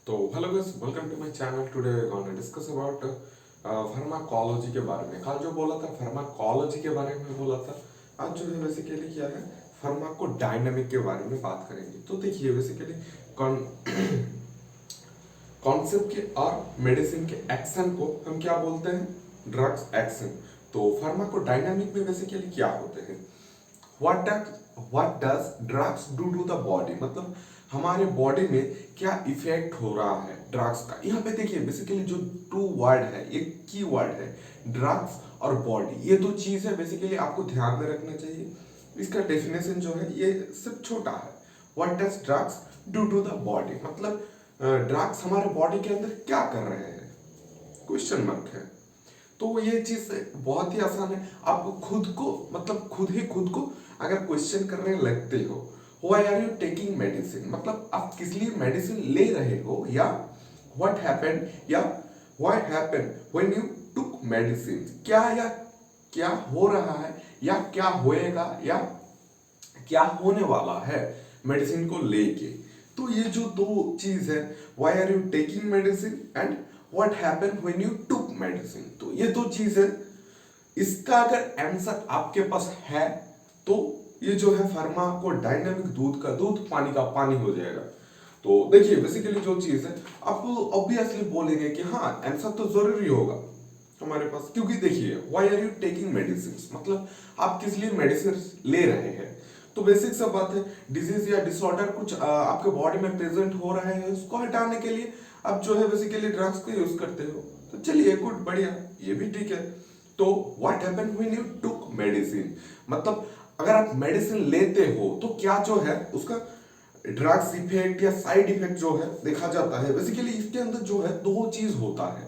तो hello guys, welcome to my channel. Today we gonna discuss about pharmacology के बारे में। कल जो बोला था फार्माकोलॉजी के बारे में बोला था, आज जो है बेसिकली क्या है, फार्माकोडायनामिक के बारे में बात करेंगे। तो देखिए बेसिकली कॉन्सेप्ट के और मेडिसिन के एक्शन को हम क्या बोलते हैं, ड्रग्स एक्शन। तो फार्माकोडायनामिक में बेसिकली क्या होते हैं, what does drugs do to the body, मतलब हमारे बॉडी में क्या इफेक्ट हो रहा है ड्रग्स का। यहाँ पे देखिए बेसिकली जो टू वर्ड है, एक की वर्ड है, ड्रग्स और बॉडी। ये दो चीज है बेसिकली आपको ध्यान में रखना चाहिए। इसका डेफिनेशन जो है ये सिर्फ छोटा है। What does drugs do to the body, मतलब ड्रग्स हमारे बॉडी के अंदर क्या कर रहे हैं, क्वेश्चन मार्क है। तो ये चीज बहुत ही आसान है। आप खुद को, मतलब खुद को अगर क्वेश्चन करने लगते हो, why are you taking medicine, मतलब आप किस लिए मेडिसिन ले रहे हो, या व्हाट हैपेंड, या why happened when you took medicine, क्या हो रहा है, या क्या होएगा, या क्या होने वाला है मेडिसिन को लेके। तो ये जो दो चीज है, why are you taking medicine and what happened when you took medicine, तो ये दो चीज है। इसका अगर आंसर आपके पास है तो ये जो है फार्माकोडायनामिक, दूध का दूध पानी का पानी हो जाएगा। तो देखिए बेसिकली जो चीज है, आप ऑब्वियसली बोलेंगे कि हाँ आंसर तो जरूरी होगा हमारे पास, क्योंकि देखिए why are you taking medicine, मतलब आप किस लिए मेडिसिन ले रहे हैं। तो बेसिक सा बात है, डिजीज या डिसऑर्डर कुछ आपके बॉडी में प्रेजेंट हो रहा है, उसको हटाने के लिए आप जो है बेसिकली ड्रग्स को यूज करते हो। तो चलिए गुड, बढ़िया, ये भी ठीक है। तो what happened when you took medicine, मतलब अगर आप मेडिसिन लेते हो तो क्या जो है उसका ड्रग्स इफेक्ट या साइड इफेक्ट जो है देखा जाता है। बेसिकली इसके अंदर जो है दो चीज होता है।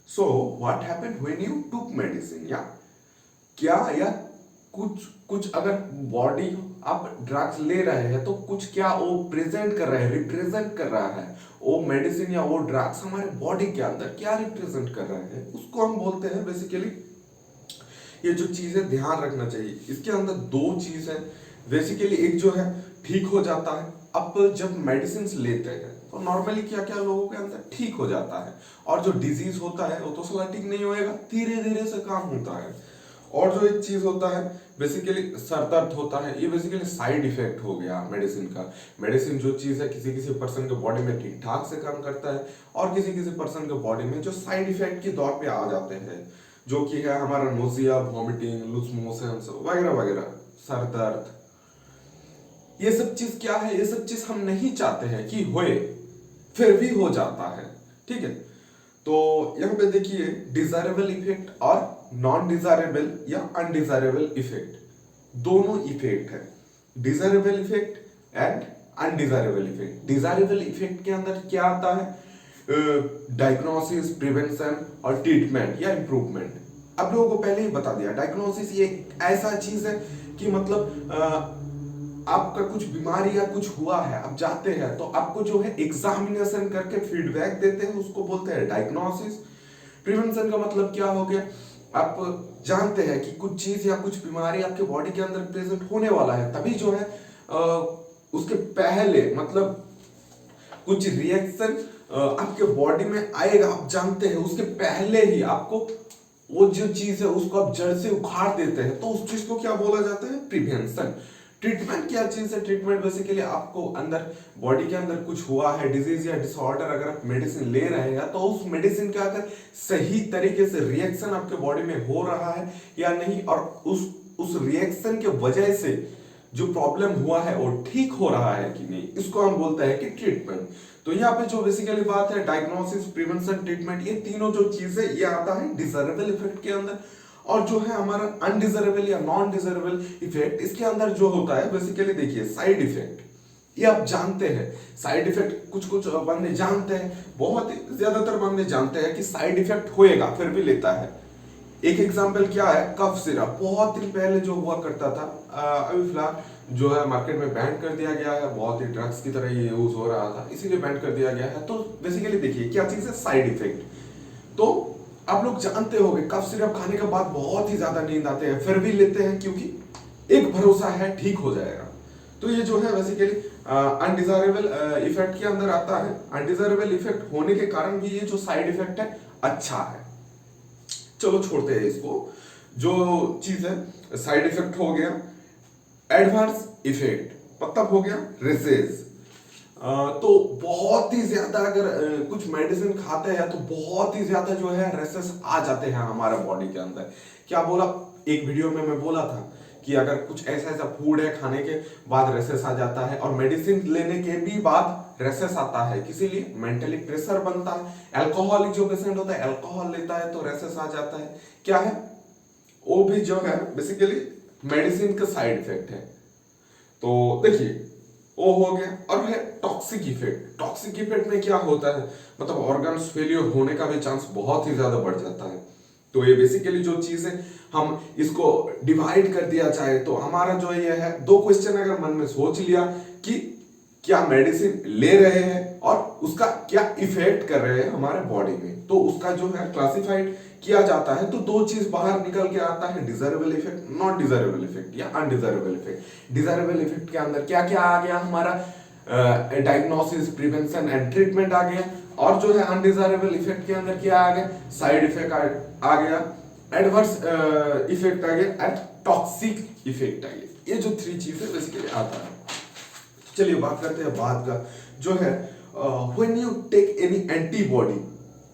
So what happened when you took medicine, या क्या, या कुछ अगर बॉडी आप ड्रग्स ले रहे हैं तो कुछ क्या वो प्रेजेंट कर रहा है, रिप्रेजेंट कर रहा है, वो मेडिसिन या वो ड्रग्स हमारे बॉडी के अंदर क्या रिप्रेजेंट कर रहे हैं, उसको हम बोलते हैं बेसिकली। ये जो चीज है ध्यान रखना चाहिए। इसके अंदर दो चीज है बेसिकली, एक जो है ठीक हो जाता है। अब जब मेडिसिन लेते हैं तो नॉर्मली क्या क्या लोगों के अंदर ठीक हो जाता है, और जो डिजीज होता है वो तो साला ठीक नहीं होएगा, धीरे धीरे से काम होता है। और जो एक चीज होता है बेसिकली सर दर्द होता है, ये बेसिकली साइड इफेक्ट हो गया मेडिसिन का। मेडिसिन जो चीज है किसी किसी पर्सन के बॉडी में ठीक ठाक से काम करता है, और किसी किसी पर्सन के बॉडी में जो साइड इफेक्ट के दौर पे आ जाते हैं, जो कि है हमारा नोजिया, वॉमिटिंग, लूज मोशंस वगैरह वगैरह, सर दर्द। ये सब चीज क्या है, ये सब चीज हम नहीं चाहते हैं कि होए, फिर भी हो जाता है, ठीक है। तो यहाँ पे देखिए डिजायरेबल इफेक्ट और नॉन डिजायरेबल या अनडिजायरेबल इफेक्ट, दोनों इफेक्ट है, desirable effect and undesirable effect. Desirable effect के अंदर क्या आता है, डायग्नोसिस, प्रिवेंशन और ट्रीटमेंट या इंप्रूवमेंट। आप लोगों को पहले ही बता दिया, डायग्नोसिस ये ऐसा चीज है कि मतलब आपका कुछ बीमारी या कुछ हुआ है, आप जाते हैं तो आपको जो है एग्जामिनेशन करके फीडबैक देते हैं, उसको बोलते हैं डायग्नोसिस। प्रिवेंशन का मतलब क्या हो गया, आप जानते हैं कि कुछ चीज या कुछ बीमारी आपके बॉडी के अंदर प्रेजेंट होने वाला है, तभी जो है उसके पहले मतलब कुछ रिएक्शन आपके बॉडी में आएगा, आप जानते हैं, उसके पहले ही आपको वो जो चीज है उसको आप जड़ से उखाड़ देते हैं, तो उस चीज को क्या बोला जाता है, प्रिवेंशन। ट्रीटमेंट क्या चीज है, ट्रीटमेंट बेसिकली आपको अंदर बॉडी के अंदर कुछ हुआ है, डिजीज या डिसऑर्डर, अगर आप मेडिसिन ले रहे हैं तो उस मेडिसिन का अगर सही तरीके से रिएक्शन आपके बॉडी में हो रहा है या नहीं, और उस रिएक्शन के वजह से जो प्रॉब्लम हुआ है वो ठीक हो रहा है कि नहीं, इसको हम बोलते हैं कि ट्रीटमेंट। तो यहाँ पे जो बेसिकली बात है, डायग्नोसिस, प्रिवेंशन, ट्रीटमेंट, ये तीनों जो चीज है ये आता है डिजायरेबल इफेक्ट के अंदर। और जो है हमारा अनडिजायरेबल या नॉन डिजायरेबल इफेक्ट, इसके अंदर जो होता है बेसिकली देखिए साइड इफेक्ट, ये आप जानते हैं साइड इफेक्ट, कुछ कुछ बंदे जानते हैं, बहुत ज्यादातर बंदे जानते हैं कि साइड इफेक्ट होएगा, फिर भी लेता है। एक एग्जांपल क्या है, कफ सिरप, बहुत दिन पहले जो हुआ करता था, अभी फिलहाल जो है मार्केट में बैन कर दिया गया है, बहुत ही ड्रग्स की तरह ये यूज हो रहा था, इसीलिए बैन कर दिया गया है। तो बेसिकली देखिए क्या चीज है, साइड इफेक्ट। तो आप लोग जानते होंगे कफ सिरप खाने के बाद बहुत ही ज्यादा नींद आते हैं, फिर भी लेते हैं क्योंकि एक भरोसा है ठीक हो जाएगा। तो ये जो है बेसिकली अनडिजायरेबल इफेक्ट के अंदर आता है। अनडिजायरेबल इफेक्ट होने के कारण भी ये जो साइड इफेक्ट है अच्छा है। चलो छोड़ते हैं इसको। जो चीज है साइड इफेक्ट हो गया, एडवर्स इफेक्ट मतलब हो गया रेसेस। तो बहुत ही ज्यादा अगर कुछ मेडिसिन खाते हैं तो बहुत ही ज्यादा जो है रेसेस आ जाते हैं हमारे बॉडी के अंदर। क्या बोला एक वीडियो में मैं बोला था कि अगर कुछ ऐसा ऐसा फूड है खाने के बाद रेसेस आ जाता है, और मेडिसिन लेने के भी बाद रेसेस आता है, इसीलिए मेंटली प्रेशर बनता है। अल्कोहलिक जो पेशेंट होता है अल्कोहल लेता है तो रेसेस आ जाता है। क्या है वो भी जो है बेसिकली मेडिसिन का साइड इफेक्ट है। तो देखिए वो हो गया। और है टॉक्सिक इफेक्ट। टॉक्सिक इफेक्ट में क्या होता है, मतलब ऑर्गन्स फेलियर होने का भी चांस बहुत ही ज्यादा बढ़ जाता है। तो ये बेसिकली जो चीज है हम इसको डिवाइड कर दिया जाए तो हमारा जो ये है दो क्वेश्चन अगर मन में सोच लिया कि क्या मेडिसिन ले रहे हैं और उसका क्या इफेक्ट कर रहे हैं हमारे बॉडी में, तो उसका जो है क्लासिफाइड किया जाता है। तो दो चीज बाहर निकल के आता है, desirable effect, not desirable effect या अनडिजायरेबल इफेक्ट। डिजायरेबल इफेक्ट के अंदर क्या क्या आ गया हमारा, डायग्नोसिस, प्रिवेंशन एंड ट्रीटमेंट आ गया। और जो है अनडिजायरेबल इफेक्ट के अंदर क्या आ गया, साइड इफेक्ट आ गया, एडवर्स इफेक्ट आ गया एंड टॉक्सिक इफेक्ट आ गया। ये जो थ्री चीजें बेसिकली आता है। चलिए बात करते हैं बाद का जो है when you take any antibody,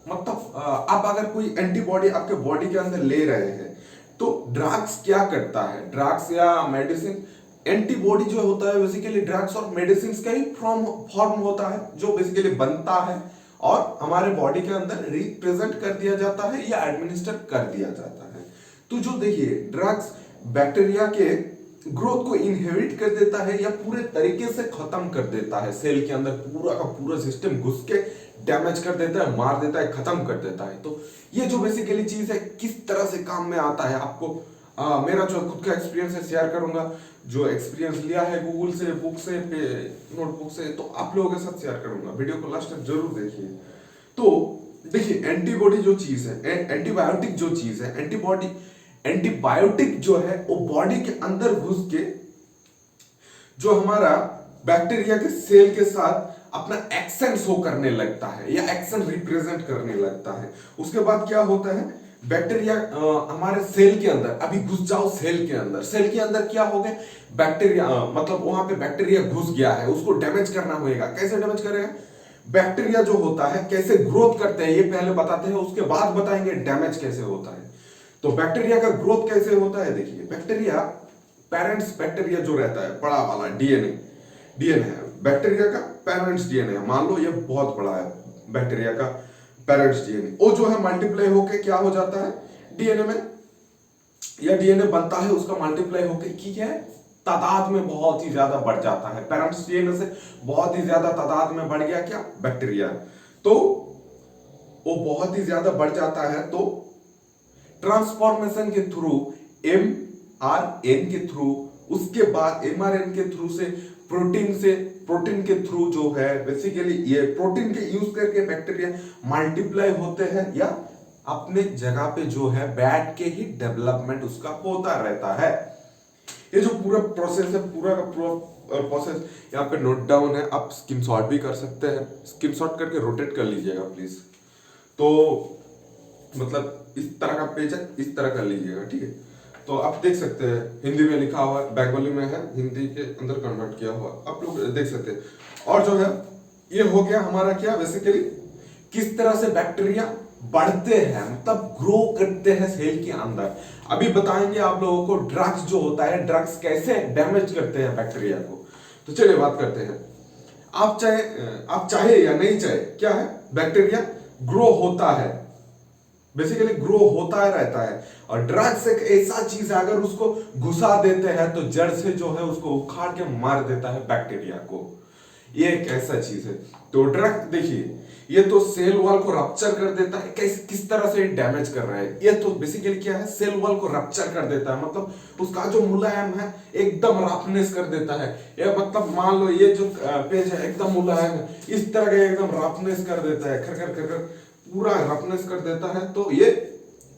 मतलब आप अगर कोई एंटीबॉडी आपके बॉडी के अंदर ले रहे हैं तो ड्रग्स क्या करता है, ड्रग्स या मेडिसिन, एंटीबॉडी जो होता है बेसिकली ड्रग्स और मेडिसिन का ही फॉर्म होता है जो बेसिकली बनता है और हमारे बॉडी के अंदर रिप्रेजेंट कर दिया जाता है या एडमिनिस्टर कर दिया जाता है। तो जो देखिए ड्रग्स बैक्टीरिया के ग्रोथ को इनहिबिट कर देता है या पूरे तरीके से खत्म कर देता है, सेल के अंदर पूरा का पूरा सिस्टम घुस के डैमेज कर देता है, मार देता है, खत्म कर देता है। तो ये जो बेसिकली चीज है किस तरह से काम में आता है आपको मेरा जो खुद का एक्सपीरियंस है शेयर करूंगा, जो एक्सपीरियंस लिया है गूगल से, बुक से, नोटबुक से, तो आप लोगों के साथ शेयर करूंगा। वीडियो को लास्ट तक जरूर देखिए। तो देखिए एंटीबॉडी जो चीज है, एंटीबायोटिक जो चीज है, एंटीबायोटिक जो है वो बॉडी के अंदर घुस के जो हमारा बैक्टीरिया के सेल के साथ अपना एक्शन शो करने लगता है या एक्शन रिप्रेजेंट करने लगता है। उसके बाद क्या होता है, बैक्टीरिया हमारे सेल के अंदर, अभी घुस जाओ सेल के अंदर, सेल के अंदर क्या हो गया, बैक्टीरिया मतलब वहां पे बैक्टीरिया घुस गया है, उसको डैमेज करना होगा। कैसे डैमेज करेगा, बैक्टीरिया जो होता है कैसे ग्रोथ करते हैं ये पहले बताते हैं, उसके बाद बताएंगे डैमेज कैसे होता है। तो बैक्टीरिया का ग्रोथ कैसे होता है, देखिए बैक्टीरिया, पेरेंट्स बैक्टीरिया जो रहता है बड़ा वाला डीएनए है बैक्टीरिया का, पेरेंट्स डीएनए, मान लो ये बहुत बड़ा है बैक्टीरिया का पेरेंट्स डीएनए, वो जो है मल्टीप्लाई होके क्या हो जाता है डीएनए में, या डीएनए बनता है उसका मल्टीप्लाई होके की है तादाद में बहुत ही ज्यादा बढ़ जाता है, पेरेंट्स डीएनए से बहुत ही ज्यादा तादाद में बढ़ गया क्या बैक्टीरिया, तो वो बहुत ही ज्यादा बढ़ जाता है। तो ट्रांसफॉर्मेशन के थ्रू एमआरएन के थ्रू, उसके बाद एमआरएन के थ्रू से प्रोटीन के थ्रू जो है बेसिकली ये प्रोटीन के यूज करके बैक्टीरिया मल्टीप्लाई होते हैं या अपने जगह पे जो है बैठ के ही डेवलपमेंट उसका होता रहता है। ये जो पूरा प्रोसेस है, पूरा का पूरा प्रोसेस यहाँ पे नोट डाउन है, आप स्क्रीनशॉट भी कर सकते हैं, स्क्रीनशॉट करके रोटेट कर लीजिएगा प्लीज। तो मतलब इस तरह का पेज है, इस तरह कर लीजिएगा, ठीक है। तो आप देख सकते हैं हिंदी में लिखा हुआ है, बंगाली में है, हिंदी के अंदर कन्वर्ट किया हुआ, आप लोग देख सकते हैं। और जो है ये हो गया हमारा क्या बेसिकली किस तरह से बैक्टीरिया बढ़ते हैं, मतलब ग्रो करते हैं सेल के अंदर। अभी बताएंगे आप लोगों को ड्रग्स जो होता है, ड्रग्स कैसे डैमेज करते हैं बैक्टीरिया को। तो चलिए बात करते हैं। आप चाहे या नहीं चाहे क्या है, बैक्टीरिया ग्रो होता है, बेसिकली ग्रो होता रहता है। और ड्रग्स एक ऐसा चीज है अगर उसको घुसा देते हैं तो जड़ से जो है उसको उखाड़ के मार देता है बैक्टीरिया को, ये एक ऐसा चीज है। तो ड्रग देखिए ये तो सेल वॉल को रप्चर कर देता है, कैसे किस तरह से डैमेज कर रहा है, ये तो बेसिकली क्या है सेल वॉल को रप्चर कर देता है, मतलब उसका जो मुलायम है एकदम रफनेस कर देता है। ये मतलब मान लो ये जो पेज है एकदम मुलायम है, इस तरह का एकदम रफनेस कर देता है, खर खर खर पूरा रफनेस कर देता है। तो ये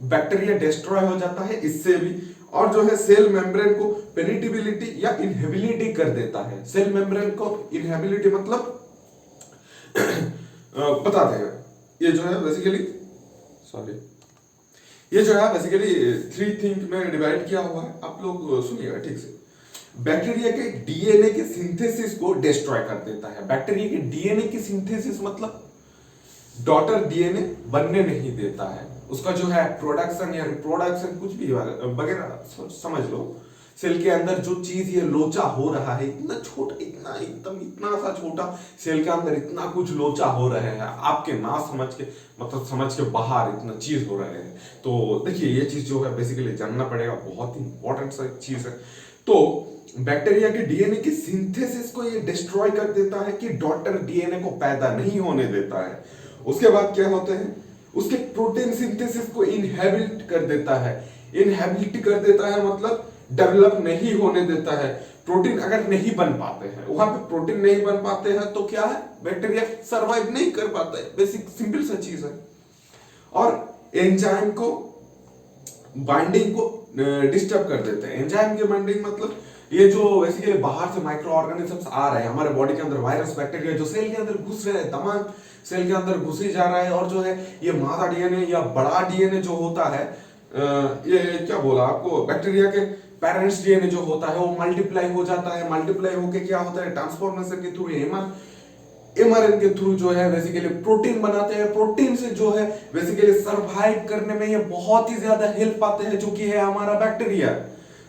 बैक्टीरिया डिस्ट्रॉय हो जाता है इससे भी, और जो है सेल मेम्ब्रेन को पेनिट्रेबिलिटी या इनहेबिलिटी कर देता है। सेल मेम्ब्रेन को इनहेबिलिटी मतलब बताते हैं, ये जो है बेसिकली ये जो है बेसिकली 3 थिंग में डिवाइड किया हुआ है, आप लोग सुनिएगा ठीक से। बैक्टीरिया के डीएनए के सिंथेसिस को डिस्ट्रॉय कर देता है। बैक्टीरिया के डीएनए की सिंथेसिस मतलब डॉटर डीएनए बनने नहीं देता है, उसका जो है प्रोडक्शन या रिप्रोडक्शन कुछ भी वगैरह समझ लो। सेल के अंदर जो चीज ये लोचा हो रहा है, इतना छोटा, इतना एकदम इतना सा छोटा सेल के अंदर इतना कुछ लोचा हो रहा है, आपके ना समझ के मतलब समझ के बाहर इतना चीज हो रहा है। तो देखिए ये चीज जो है बेसिकली जानना पड़ेगा, बहुत ही इंपॉर्टेंट सा चीज है। तो बैक्टीरिया के डीएनए की सिंथेसिस को ये डिस्ट्रॉय कर देता है कि डॉटर डीएनए को पैदा नहीं होने देता है। उसके बाद क्या होते हैं, उसके प्रोटीन सिंथेसिस को इनहेबिट कर देता है। इनहेबिलिटी कर देता है मतलब डेवलप नहीं होने देता है। प्रोटीन अगर नहीं बन पाते हैं, वहां पे प्रोटीन नहीं बन पाते हैं तो क्या है, बैक्टीरिया सरवाइव नहीं कर पाता है। बेसिक सिंपल सा चीज है। और एंजाइम को बाइंडिंग को डिस्टर्ब कर देते हैं। एंजाइम की बाइंडिंग मतलब ये जो बेसिकली बाहर से माइक्रो ऑर्गेनिजम्स आ रहे हैं हमारे बॉडी के अंदर, वायरस बैक्टीरिया जो सेल के अंदर घुस रहे हैं, तमाम सेल के अंदर घुसे जा रहा है। और जो है ये मादा डीएनए या बड़ा डीएनए जो होता है, ये क्या बोला आपको, बैक्टीरिया के पेरेंट्स डीएनए जो होता है वो मल्टीप्लाई हो जाता है। मल्टीप्लाई होके क्या होता है, ट्रांसफॉर्मेशन के थ्रू एमआरएन के थ्रू जो है बेसिकली प्रोटीन बनाते हैं। प्रोटीन से जो है बेसिकली सरवाइव करने में ये बहुत ही ज्यादा हेल्प आते हैं, जो कि है हमारा बैक्टीरिया।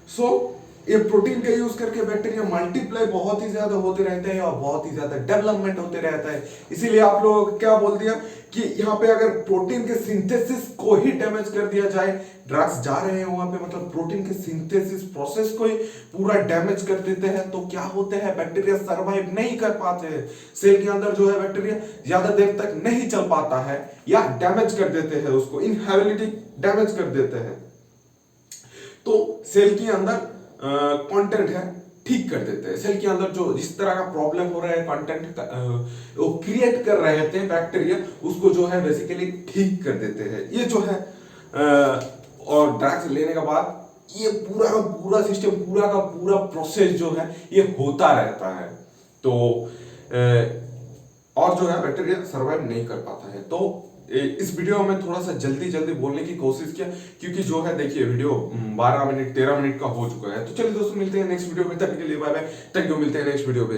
सो ये प्रोटीन का यूज करके बैक्टीरिया मल्टीप्लाई बहुत ही ज्यादा होते रहते हैं और बहुत ही ज्यादा डेवलपमेंट होते रहता है। इसीलिए आप लोग क्या बोल दिया कि यहाँ पे अगर प्रोटीन के सिंथेसिस को ही डैमेज कर दिया जाए, ड्रग्स जा रहे हैं वहां पे मतलब प्रोटीन के सिंथेसिस प्रोसेस को ही पूरा डैमेज कर देते हैं, तो क्या होते हैं, बैक्टीरिया सरवाइव नहीं कर पाते हैं। सेल के अंदर जो है बैक्टीरिया ज्यादा देर तक नहीं चल पाता है या डैमेज कर देते हैं, उसको इनहेबिलिटी डैमेज कर देते हैं। तो सेल के अंदर कंटेंट है ठीक कर देते हैं। सेल के अंदर जो जिस तरह का प्रॉब्लम हो रहा है कंटेंट वो क्रिएट कर रहे थे बैक्टीरिया, उसको जो है बेसिकली ठीक कर देते हैं। ये जो है और ड्रग्स लेने के बाद ये पूरा का पूरा सिस्टम, पूरा का पूरा प्रोसेस जो है ये होता रहता है। तो और जो है बैक्टीरिया सरवाइव नहीं कर पाता है। तो इस वीडियो में थोड़ा सा जल्दी बोलने की कोशिश किया, क्योंकि जो है देखिए वीडियो 12 मिनट 13 मिनट का हो चुका है। तो चलिए दोस्तों मिलते हैं नेक्स्ट वीडियो में, तब के लिए बाय बाय, तक मिलते हैं नेक्स्ट वीडियो पे।